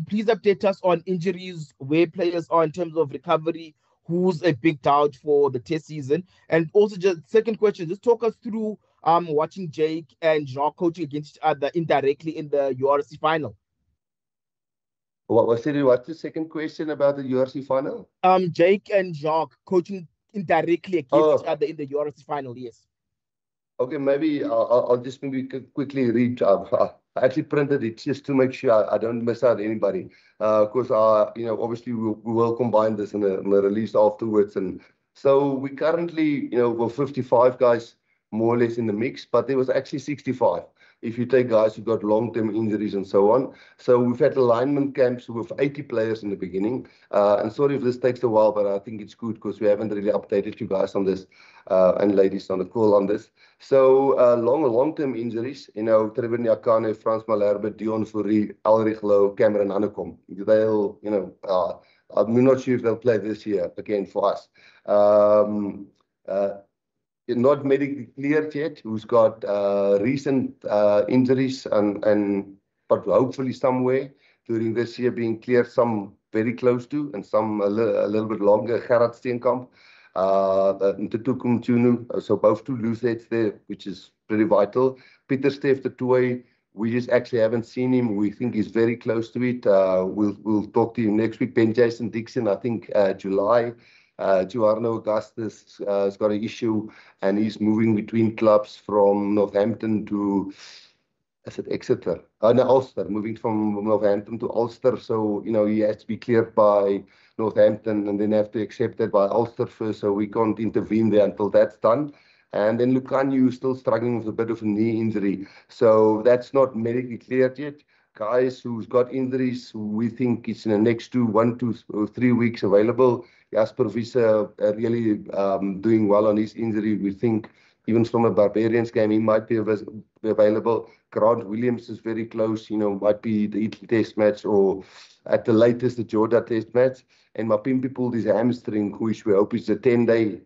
Please update us on injuries, where players are in terms of recovery, who's a big doubt for the test season. And also, just second question, just talk us through watching Jake and Jacques coaching against each other indirectly in the URC final. What's the second question about the URC final? Jake and Jacques coaching indirectly against each other in the URC final, yes. Okay, maybe I'll just maybe quickly read. I actually printed it just to make sure I don't miss out anybody. Because obviously we will combine this in the release afterwards. And so we currently, we're 55 guys more or less in the mix, but there was actually 65. If you take guys who got long-term injuries and so on. So we've had alignment camps with 80 players in the beginning. And sorry if this takes a while, but I think it's good because we haven't really updated you guys on this and ladies on the call on this. So long-term injuries, Trevor Nyakane, Frans Malherbe, Dion Fourie, Ulrich Low, Cameron Hanekom. They'll, I'm not sure if they'll play this year again for us. Not medically cleared yet, who's got recent injuries but hopefully somewhere during this year being cleared, some very close to and some a little bit longer. Gerard Steenkamp, Ntutukum Tunu, so both two loose heads there, which is pretty vital. Peter Steff the Toy, we just actually haven't seen him. We think he's very close to it. We'll talk to him next week. Ben Jason Dixon, I think July. Giorno Augustus has got an issue and he's moving between clubs from Northampton to, is it Exeter? No, Ulster, moving from Northampton to Ulster. So, he has to be cleared by Northampton and then have to accept it by Ulster first. So we can't intervene there until that's done. And then Lucanio is still struggling with a bit of a knee injury. So that's not medically cleared yet. Guys who's got injuries, we think it's in the next 1 to 3 weeks available. Jasper Visser really doing well on his injury. We think even from a Barbarians game, he might be available. Grant Williams is very close, might be the Italy test match or at the latest the Georgia test match. And Mapimpi pulled his hamstring, which we hope is a 10-day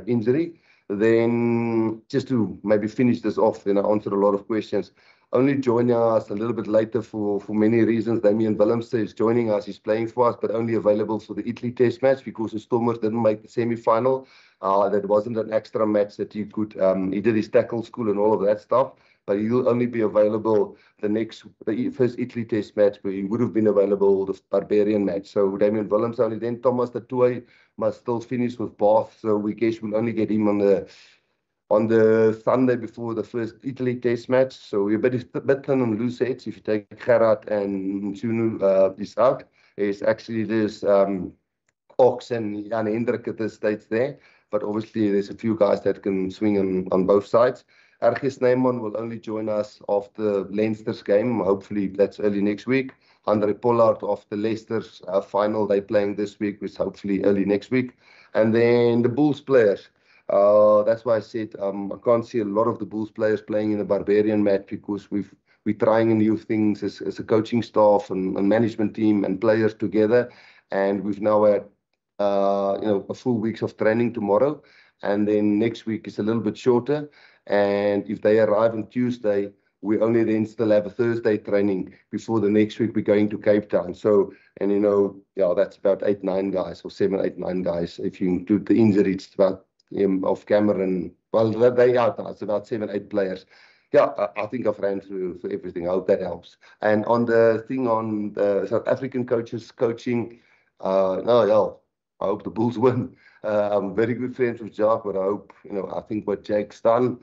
injury. Then just to maybe finish this off, then I answered a lot of questions. Only joining us a little bit later for many reasons. Damian Willemse is joining us. He's playing for us, but only available for the Italy test match because the Stormers didn't make the semi-final. That wasn't an extra match that he could. He did his tackle school and all of that stuff, but he'll only be available the first Italy test match, where he would have been available the Barbarian match. So Damian Willemse only. Then Thomas de Toey must still finish with Bath, so we guess we'll only get him on the Sunday before the first Italy test match. So we're a bit thin on loose heads. If you take Gerard and Chunu is out, it's actually this Ox and Jan Hendrik at this stage there. But obviously there's a few guys that can swing on both sides. RG Snyman will only join us after Leinster's game. Hopefully that's early next week. Andre Pollard of the Leicester's final, they're playing this week, which hopefully early next week. And then the Bulls players. That's why I said I can't see a lot of the Bulls players playing in the Barbarian match because we're trying new things as a coaching staff and management team and players together. And we've now had a full week of training tomorrow. And then next week is a little bit shorter. And if they arrive on Tuesday, we only then still have a Thursday training before the next week we're going to Cape Town. So, and that's about 8, 9 guys or 7, 8, 9 guys. If you include the injuries, it's about off camera they out now. It's about 7, 8 players. Yeah, I think I've ran through everything. I hope that helps. And on the thing on the South African coaches coaching, I hope the Bulls win. I'm very good friends with Jacques, but I hope, I think what Jake's done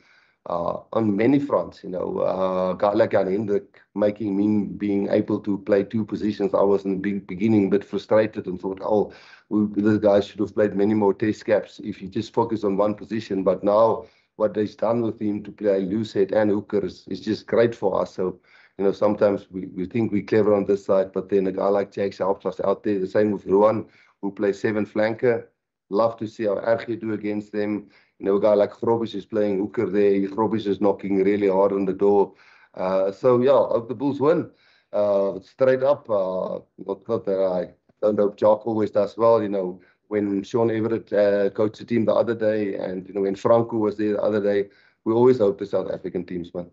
on many fronts, a guy like Jan Hendrik making me being able to play 2 positions. I was in the beginning a bit frustrated and thought, this guy should have played many more test caps if he just focused on 1 position. But now what they've done with him to play loose head and hooker is just great for us. So, sometimes we think we're clever on this side, but then a guy like Jake helps us out there. The same with Ruan, who plays 7 flanker. Love to see how RG do against them. A guy like Grobis is playing hooker there. Grobis is knocking really hard on the door. So, yeah, I hope the Bulls win. Straight up, not that I don't hope Jacques always does well. When Sean Everett coached the team the other day and, when Franco was there the other day, we always hope the South African teams win.